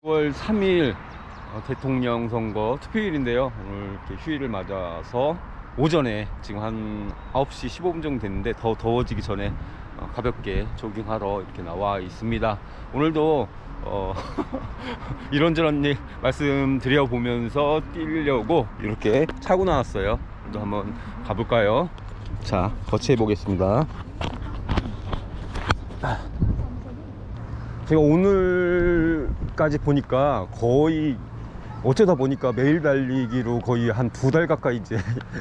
9월 3일 대통령 선거 투표일인데요. 오늘 이렇게 휴일을 맞아서 오전에 지금 한 9시 15분 정도 됐는데 더 더워지기 전에 가볍게 조깅하러 이렇게 나와 있습니다. 오늘도 이런저런 일 말씀드려 보면서 뛰려고 이렇게 차고 나왔어요. 또 한번 가볼까요? 자, 거치해 보겠습니다. 제가 오늘까지 보니까 거의 어쩌다 보니까 매일 달리기로 거의 한 2달 가까이 이제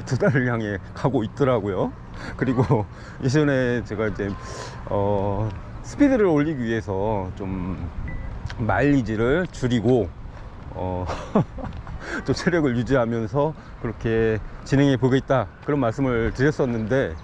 2달을 향해 가고 있더라고요. 그리고 예전에 제가 이제 스피드를 올리기 위해서 좀 마일리지를 줄이고 좀 체력을 유지하면서 그렇게 진행해 보겠다, 그런 말씀을 드렸었는데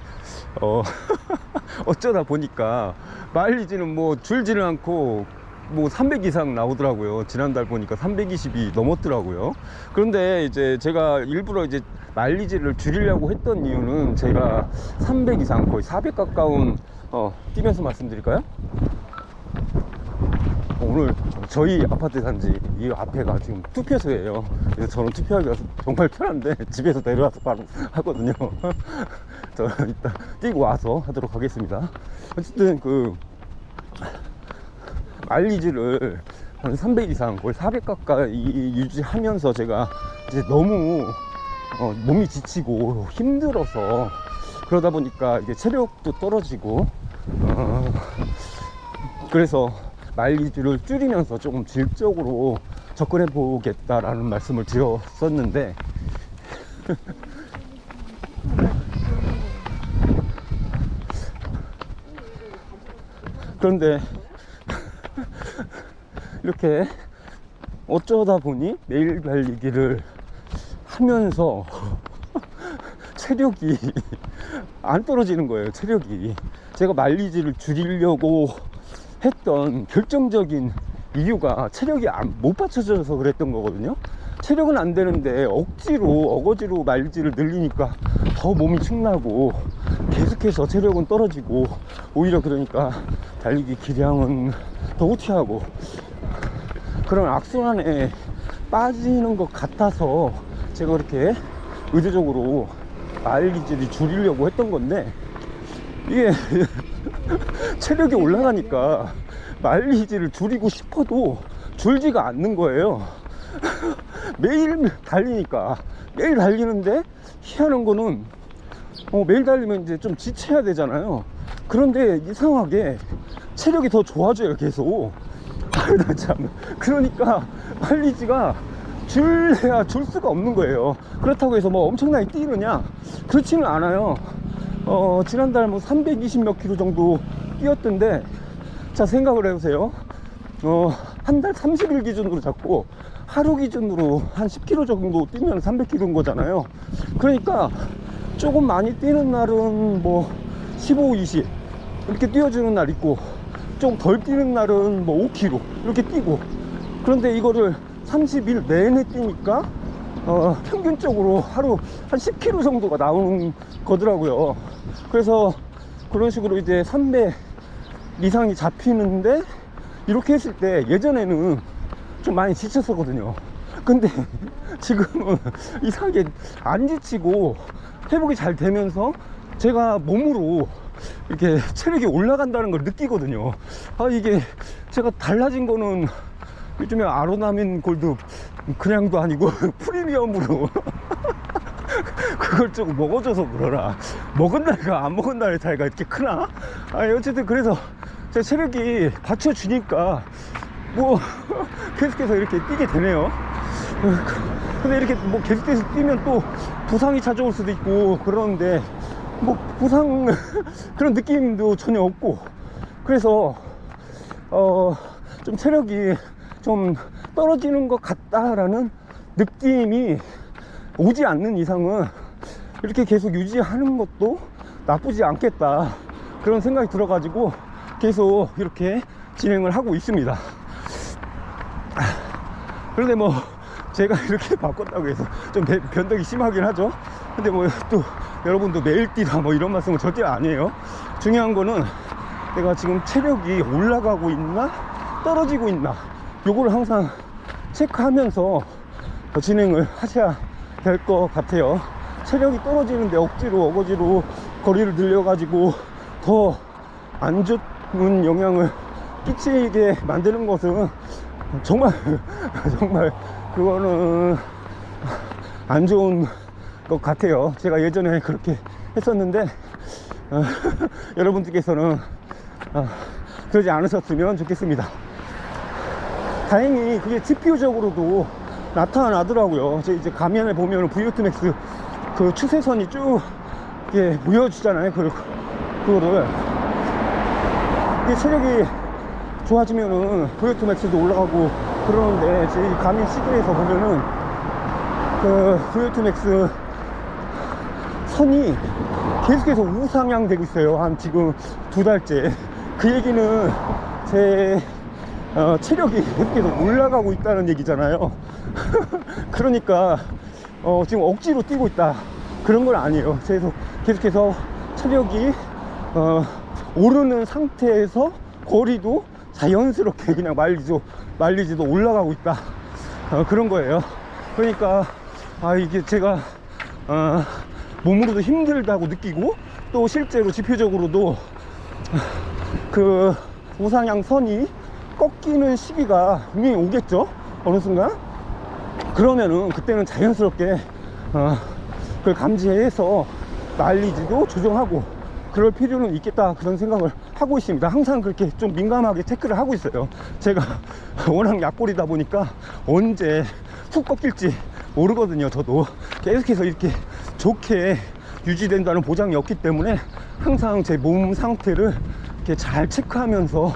어쩌다 보니까 마일리지는 뭐 줄지는 않고 뭐 300 이상 나오더라고요. 지난달 보니까 320이 넘었더라고요. 그런데 이제 제가 일부러 이제 마일리지를 줄이려고 했던 이유는 제가 300 이상 거의 400 가까운 뛰면서 말씀드릴까요? 오늘 저희 아파트 단지 이 앞에가 지금 투표소예요. 그래서 저는 투표하기가 정말 편한데 집에서 내려와서 바로 하거든요. 저는 이따 뛰고 와서 하도록 하겠습니다. 어쨌든 그 마일리지를 한 300 이상 거의 400 가까이 유지하면서 제가 이제 너무 몸이 지치고 힘들어서, 그러다 보니까 이게 체력도 떨어지고 그래서 마일리지를 줄이면서 조금 질적으로 접근해 보겠다라는 말씀을 드렸었는데 그런데 이렇게 어쩌다 보니 매일 달리기를 하면서 체력이 안 떨어지는 거예요. 체력이, 제가 마일리지를 줄이려고 했던 결정적인 이유가 체력이 못 받쳐져서 그랬던 거거든요. 체력은 안 되는데 어거지로 마일리지를 늘리니까 더 몸이 축나고 계속해서 체력은 떨어지고, 오히려 그러니까 달리기 기량은 더 후퇴하고 그런 악순환에 빠지는 것 같아서 제가 그렇게 의도적으로 마일리지를 줄이려고 했던 건데, 이게 체력이 올라가니까 마일리지를 줄이고 싶어도 줄지가 않는 거예요. 매일 달리니까, 매일 달리는데 희한한 거는 매일 달리면 이제 좀 지쳐야 되잖아요. 그런데 이상하게 체력이 더 좋아져요, 계속. 나 참. 그러니까 마일리지가 줄래야 줄 수가 없는 거예요. 그렇다고 해서 뭐 엄청나게 뛰느냐, 그렇지는 않아요. 지난달 뭐 320 몇 킬로 정도 뛰었던데, 자 생각을 해보세요. 한 달 30일 기준으로 잡고 하루 기준으로 한 10km 정도 뛰면 300km인 거잖아요. 그러니까 조금 많이 뛰는 날은 뭐 15, 20 이렇게 뛰어주는 날 있고, 좀 덜 뛰는 날은 뭐 5km 이렇게 뛰고, 그런데 이거를 30일 내내 뛰니까 평균적으로 하루 한 10km 정도가 나오는 거더라고요. 그래서 그런 식으로 이제 300 이상이 잡히는데, 이렇게 했을 때 예전에는 좀 많이 지쳤었거든요. 근데 지금은 이상하게 안 지치고 회복이 잘 되면서 제가 몸으로 이렇게 체력이 올라간다는 걸 느끼거든요. 이게 제가 달라진 거는 요즘에 아로나민 골드 그냥도 아니고 프리미엄으로 그걸 좀 먹어줘서 그러나, 먹은 날과 안 먹은 날의 차이가 이렇게 크나? 어쨌든 그래서 제 체력이 받쳐주니까 뭐 계속해서 이렇게 뛰게 되네요. 근데 이렇게 뭐 계속해서 뛰면 또 부상이 찾아올 수도 있고 그러는데, 뭐 부상 그런 느낌도 전혀 없고, 그래서 좀 체력이 좀 떨어지는 것 같다라는 느낌이 오지 않는 이상은 이렇게 계속 유지하는 것도 나쁘지 않겠다, 그런 생각이 들어가지고 계속 이렇게 진행을 하고 있습니다. 그런데 뭐 제가 이렇게 바꿨다고 해서 좀 변덕이 심하긴 하죠. 근데 뭐 또 여러분도 매일 뛰다 뭐 이런 말씀은 절대 아니에요. 중요한 거는 내가 지금 체력이 올라가고 있나 떨어지고 있나, 요거를 항상 체크하면서 진행을 하셔야 될 것 같아요. 체력이 떨어지는데 억지로 어거지로 거리를 늘려가지고 더 안 좋은 영향을 끼치게 만드는 것은 정말 정말 그거는 안 좋은 것 같아요. 제가 예전에 그렇게 했었는데 여러분들께서는 그러지 않으셨으면 좋겠습니다. 다행히 그게 지표적으로도 나타나더라고요. 이제 가면에 보면 VO2 맥스 그 추세선이 쭉 이렇게 보여주잖아요. 그거를 이게 체력이 좋아지면은 VO2 맥스도 올라가고 그러는데 제 가면 시계에서 보면은 그 VO2 맥스 선이 계속해서 우상향 되고 있어요. 한 지금 2달째. 그 얘기는 제 체력이 계속해서 올라가고 있다는 얘기잖아요. 그러니까 지금 억지로 뛰고 있다 그런 건 아니에요. 계속해서 체력이 오르는 상태에서 거리도 자연스럽게 그냥 마일리지도 올라가고 있다 그런 거예요. 그러니까 이게 제가 몸으로도 힘들다고 느끼고 또 실제로 지표적으로도 그 우상향 선이 꺾이는 시기가 분명히 오겠죠. 어느 순간. 그러면은 그때는 자연스럽게 그걸 감지해서 마일리지도 조정하고 그럴 필요는 있겠다 그런 생각을 하고 있습니다. 항상 그렇게 좀 민감하게 체크를 하고 있어요. 제가 워낙 약골이다 보니까 언제 훅 꺾일지 모르거든요. 저도 계속해서 이렇게 좋게 유지된다는 보장이 없기 때문에 항상 제 몸 상태를 이렇게 잘 체크하면서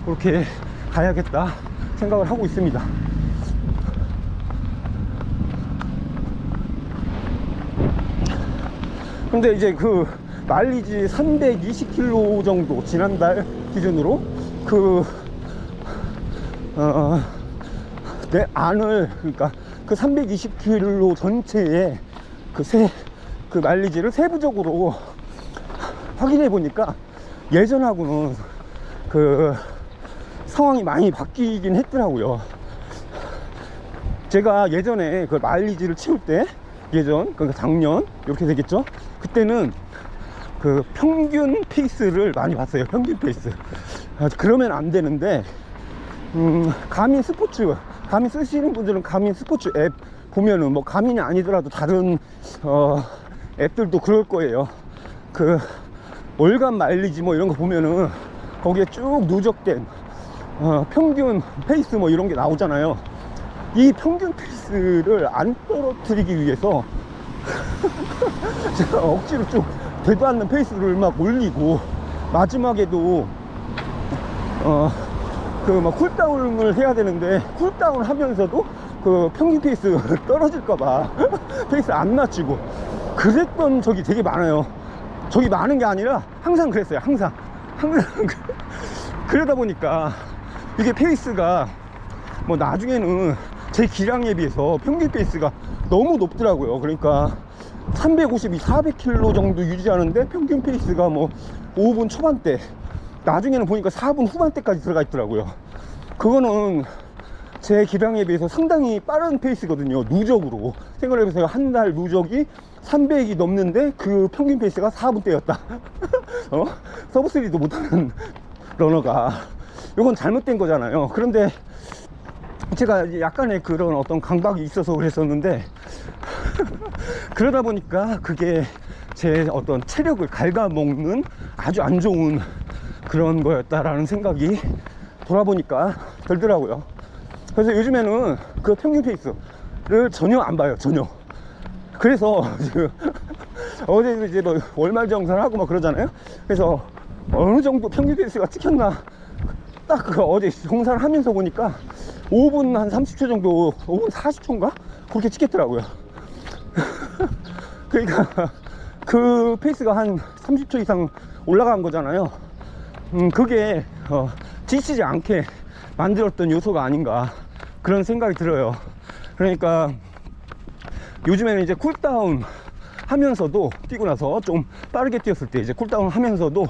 그렇게 가야겠다 생각을 하고 있습니다. 근데 이제 그 마일리지 320km 정도 지난달 기준으로 내 안을 그러니까 그 320km 전체에 그 마일리지를 세부적으로 확인해 보니까 예전하고는 그 상황이 많이 바뀌긴 했더라고요. 제가 예전에 그 마일리지를 채울 때 그러니까 작년 이렇게 되겠죠. 그때는 그 평균 페이스를 많이 봤어요. 평균 페이스. 그러면 안 되는데 가민 쓰시는 분들은 가민 스포츠 앱 보면은 뭐 가민이 아니더라도 다른 앱들도 그럴 거예요. 그 월간 마일리지 뭐 이런 거 보면은 거기에 쭉 누적된 평균 페이스 뭐 이런 게 나오잖아요. 이 평균 페이스를 안 떨어뜨리기 위해서 제가 억지로 쭉 되도 않는 페이스를 막 올리고 마지막에도 그 막 쿨다운을 해야 되는데 쿨다운 하면서도 그 평균 페이스 떨어질까봐 페이스 안 낮추고 그랬던 적이 되게 많아요. 적이 많은 게 아니라 항상 그랬어요. 항상 그러다 보니까 이게 페이스가 뭐 나중에는 제 기량에 비해서 평균 페이스가 너무 높더라고요. 그러니까 352, 400km 정도 유지하는데 평균 페이스가 뭐 5분 초반대, 나중에는 보니까 4분 후반대까지 들어가 있더라고요. 그거는 제 기량에 비해서 상당히 빠른 페이스거든요. 누적으로 생각을 해보세요. 한 달 누적이 300이 넘는데 그 평균 페이스가 4분대였다. 서브3도 못하는 러너가 이건 잘못된 거잖아요. 그런데 제가 약간의 그런 어떤 강박이 있어서 그랬었는데 그러다 보니까 그게 제 어떤 체력을 갉아먹는 아주 안 좋은 그런 거였다라는 생각이 돌아보니까 들더라고요. 그래서 요즘에는 그 평균 페이스를 전혀 안 봐요. 전혀. 그래서 지금 어제도 이제 뭐 월말 정산하고 막 그러잖아요. 그래서 어느 정도 평균 페이스가 찍혔나 딱 그 어제 정산을 하면서 보니까 5분 한 30초 정도, 5분 40초인가? 그렇게 찍혔더라고요. 그러니까 그 페이스가 한 30초 이상 올라간 거잖아요. 그게 지치지 않게 만들었던 요소가 아닌가 그런 생각이 들어요. 그러니까 요즘에는 이제 쿨다운 하면서도 뛰고 나서 좀 빠르게 뛰었을 때 이제 쿨다운 하면서도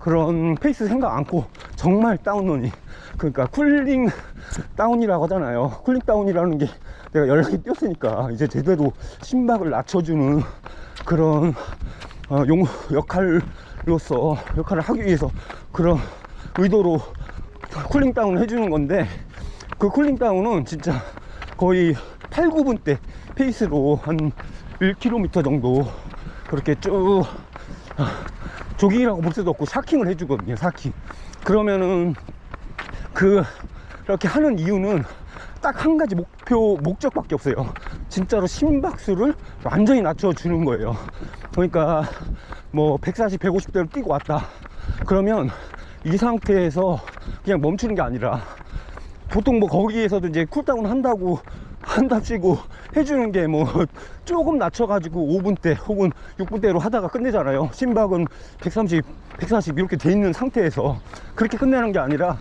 그런 페이스 생각 않고 정말 다운러닝, 그러니까 쿨링 다운이라고 하잖아요. 쿨링 다운이라는 게 내가 연락이 뛰었으니까 이제 제대로 심박을 낮춰주는 그런 역할을 하기 위해서 그런 의도로 쿨링 다운을 해주는 건데, 그 쿨링 다운은 진짜 거의 8, 9분대 페이스로 한 1km 정도 그렇게 쭉 조깅이라고 볼 수도 없고 샤킹을 해주거든요. 샤킹. 그러면은 그렇게 하는 이유는 딱 한 가지 목적밖에 없어요. 진짜로 심박수를 완전히 낮춰주는 거예요. 그러니까 뭐 140, 150대로 뛰고 왔다 그러면 이 상태에서 그냥 멈추는 게 아니라, 보통 뭐 거기에서도 이제 쿨다운 한답시고 해주는 게 뭐 조금 낮춰가지고 5분대 혹은 6분대로 하다가 끝내잖아요. 심박은 130, 140 이렇게 돼 있는 상태에서 그렇게 끝내는 게 아니라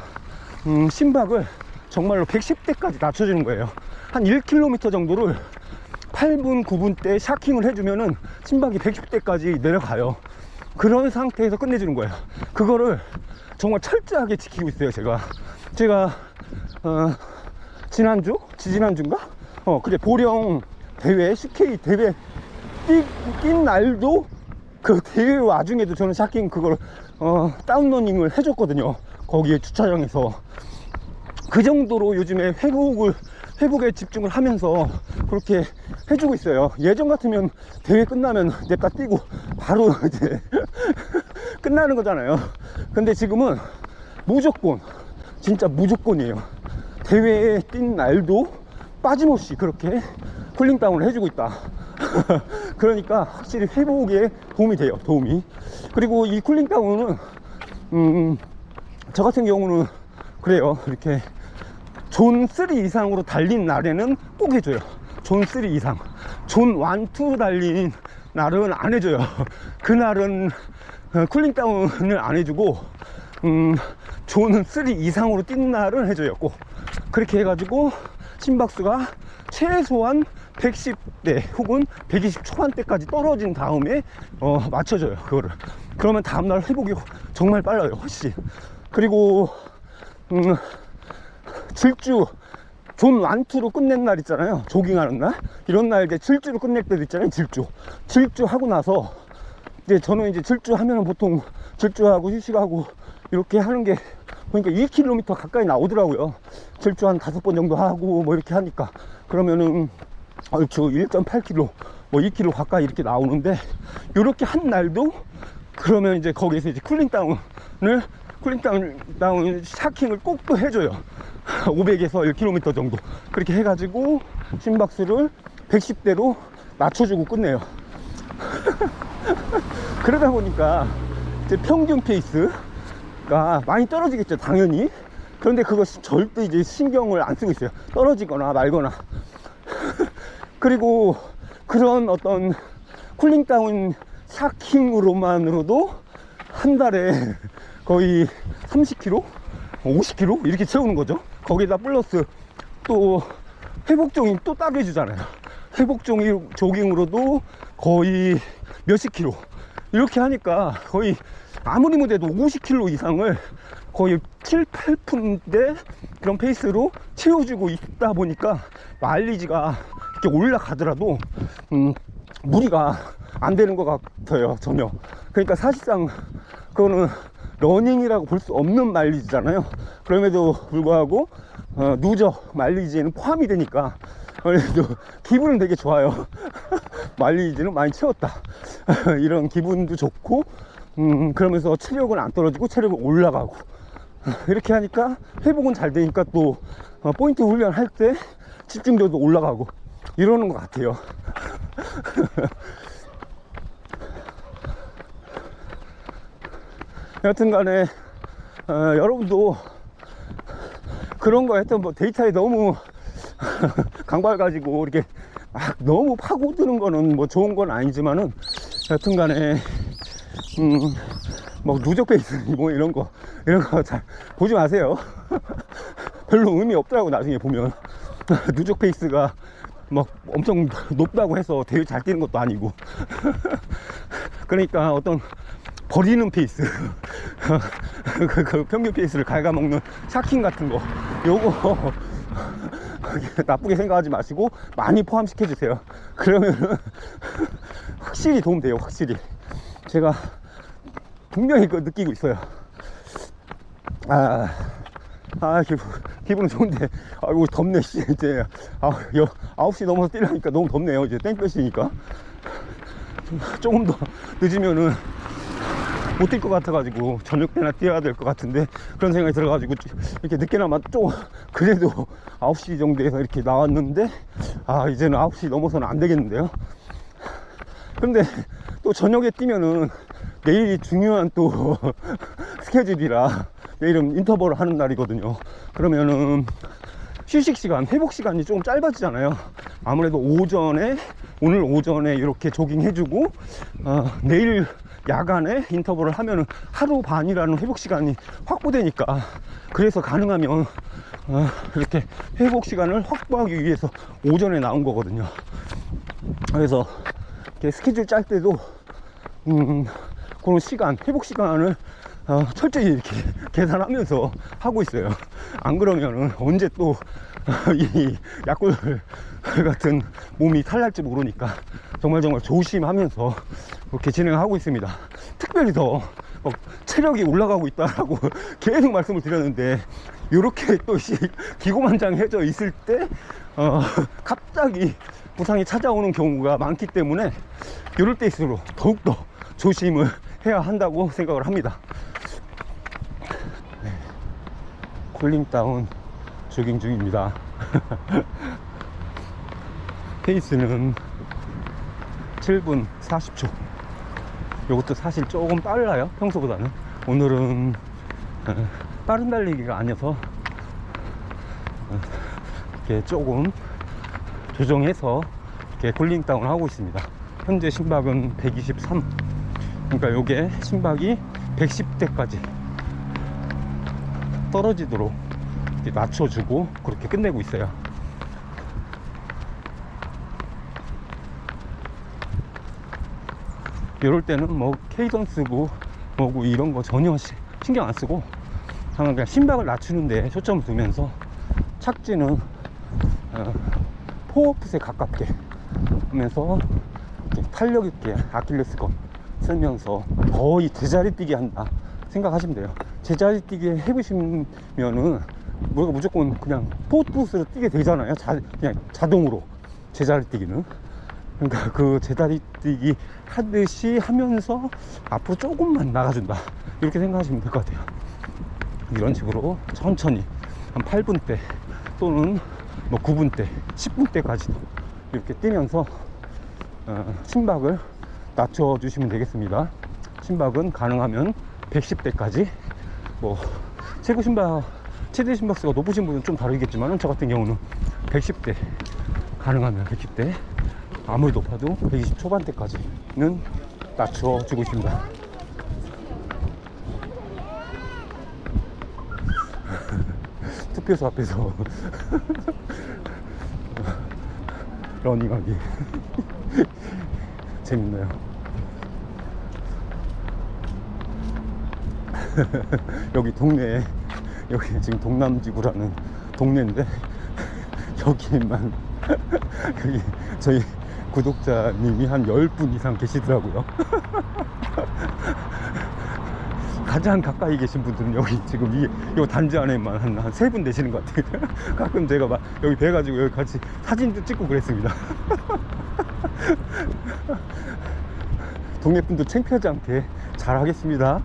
심박을 정말로 110대까지 낮춰주는 거예요. 한 1km 정도를 8분, 9분대 샤킹을 해주면은 심박이 110대까지 내려가요. 그런 상태에서 끝내주는 거예요. 그거를 정말 철저하게 지키고 있어요. 제가 지지난주인가? 그래, 보령 대회, CK 대회 뛴 날도 그 대회 와중에도 저는 샤킹 그걸 다운러닝을 해줬거든요. 거기에 주차장에서. 그 정도로 요즘에 회복에 집중을 하면서 그렇게 해주고 있어요. 예전 같으면 대회 끝나면 냅다 뛰고 바로 이제 끝나는 거잖아요. 근데 지금은 무조건, 진짜 무조건이에요. 대회에 뛴 날도 빠짐없이 그렇게 쿨링 다운을 해주고 있다. 그러니까 확실히 회복에 도움이 돼요. 그리고 이 쿨링 다운은 저 같은 경우는 그래요. 이렇게 존 3 이상으로 달린 날에는 꼭 해줘요. 존 3 이상. 존 1, 2 달린 날은 안 해줘요. 그날은 쿨링 다운을 안 해주고 존 3 이상으로 뛴 날은 해줘요. 꼭 그렇게 해가지고 심박수가 최소한 110대 혹은 120 초반대까지 떨어진 다음에 맞춰줘요. 그거를. 그러면 다음날 회복이 정말 빨라요. 훨씬. 그리고 질주 존 1, 2로 끝낸 날 있잖아요. 조깅하는 날. 이런 날 이제 질주로 끝낼 때도 있잖아요. 질주 하고 나서 이제 저는 이제 질주 하면은 보통 질주하고 휴식하고 이렇게 하는 게 보니까 2km 가까이 나오더라고요. 질주 한 5번 정도 하고 뭐 이렇게 하니까. 그러면은 얼추 1.8km 뭐 2km 가까이 이렇게 나오는데, 이렇게 한 날도 그러면 이제 거기에서 이제 쿨링 다운 샤킹을 꼭 또 해줘요. 500에서 1km 정도 그렇게 해가지고 심박수를 110대로 낮춰주고 끝내요. 그러다 보니까 이제 평균 페이스가 많이 떨어지겠죠, 당연히. 그런데 그거 절대 이제 신경을 안 쓰고 있어요. 떨어지거나 말거나. 그리고 그런 어떤 쿨링 다운 샤킹으로만으로도 한 달에 거의 30km, 50km 이렇게 채우는 거죠. 거기다 플러스 또 회복 조깅 또 따로 해주잖아요. 회복 조깅으로도 거의 몇십 킬로 이렇게 하니까 거의 아무리 못해도 50km 이상을 거의 7, 8분대 그런 페이스로 채워주고 있다 보니까 마일리지가 이렇게 올라가더라도 무리가 안 되는 것 같아요, 전혀. 그러니까 사실상 그거는 러닝이라고 볼 수 없는 마일리지잖아요. 그럼에도 불구하고 누적 마일리지에는 포함이 되니까 그래도 기분은 되게 좋아요. 마일리지는 많이 채웠다. 이런 기분도 좋고, 그러면서 체력은 안 떨어지고 체력은 올라가고, 이렇게 하니까 회복은 잘 되니까 또 포인트 훈련할 때 집중도도 올라가고 이러는 것 같아요. 여튼간에 여러분도 그런 거 하여튼 뭐 데이터에 너무 강발 가지고 이렇게 막 너무 파고드는 거는 뭐 좋은 건 아니지만은, 여튼간에 뭐 누적 베이스 뭐 이런 거 잘 보지 마세요. 별로 의미 없더라고. 나중에 보면 누적 페이스가 막 엄청 높다고 해서 대회 잘 뛰는 것도 아니고. 그러니까 어떤 버리는 페이스 그 평균 페이스를 갉아먹는 샤킹 같은 거, 요거 나쁘게 생각하지 마시고 많이 포함시켜 주세요. 그러면은 확실히 도움돼요. 확실히 제가 분명히 그거 느끼고 있어요. 기분은 좋은데, 아이고, 덥네, 이제. 9시 넘어서 뛰려니까 너무 덥네요. 이제 땡볕이니까. 조금 더 늦으면은 못 뛸 것 같아가지고, 저녁 때나 뛰어야 될 것 같은데, 그런 생각이 들어가지고, 이렇게 늦게나마 좀, 그래도 9시 정도에서 이렇게 나왔는데, 이제는 9시 넘어서는 안 되겠는데요. 근데 또 저녁에 뛰면은, 내일이 중요한 또 스케줄이라, 내일은 인터벌을 하는 날이거든요. 그러면은 휴식 시간, 회복 시간이 조금 짧아지잖아요. 아무래도 오늘 오전에 이렇게 조깅 해주고, 내일 야간에 인터벌을 하면은 하루 반이라는 회복 시간이 확보되니까, 그래서 가능하면 이렇게 회복 시간을 확보하기 위해서 오전에 나온 거거든요. 그래서 이렇게 스케줄 짤 때도 그런 시간, 회복 시간을 철저히 이렇게 계산하면서 하고 있어요. 안 그러면은 언제 또 이 약골 같은 몸이 탈날지 모르니까 정말 조심하면서 그렇게 진행하고 있습니다. 특별히 더 체력이 올라가고 있다라고 계속 말씀을 드렸는데, 이렇게 또 기고만장해져 있을 때 갑자기 부상이 찾아오는 경우가 많기 때문에, 이럴 때일수록 더욱더 조심을 해야 한다고 생각을 합니다. 쿨링다운 조깅 중입니다. 페이스는 7분 40초. 이것도 사실 조금 빨라요, 평소보다는. 오늘은 빠른 달리기가 아니어서 이렇게 조금 조정해서 이렇게 쿨링다운 하고 있습니다. 현재 심박은 123. 그러니까 요게 심박이 110대까지 떨어지도록 낮춰주고 그렇게 끝내고 있어요. 이럴 때는 뭐 케이던스고 뭐고 이런 거 전혀 신경 안 쓰고 그냥 심박을 낮추는데 초점을 두면서 착지는 포어풋에 가깝게 하면서 탄력 있게 아킬레스건 쓰면서 거의 제자리 뛰기 한다 생각하시면 돼요. 제자리 뛰기 해보시면은 우리가 무조건 그냥 포어풋으로 뛰게 되잖아요. 그냥 자동으로 제자리 뛰기는. 그러니까 그 제자리 뛰기 하듯이 하면서 앞으로 조금만 나가준다, 이렇게 생각하시면 될 것 같아요. 이런 식으로 천천히 한 8분대 또는 뭐 9분대 10분대까지도 이렇게 뛰면서 심박을 낮춰 주시면 되겠습니다. 심박은 가능하면 110대까지, 뭐 최대 심박수가 높으신 분은 좀 다르겠지만, 저 같은 경우는 110대, 가능하면 110대, 아무리 높아도 120 초반대까지는 낮춰주고 있습니다. 투표소 앞에서 러닝하기 재밌나요? 여기 동네에, 여기 지금 동남지구라는 동네인데, 여기만 여기 저희 구독자님이 한 10분 이상 계시더라고요. 가장 가까이 계신 분들은 여기 지금 이 단지 안에만 한 3분 되시는 것 같아요. 가끔 제가 막 여기 뵈가지고 여기 같이 사진도 찍고 그랬습니다. 동네 분도 창피하지 않게 잘 하겠습니다.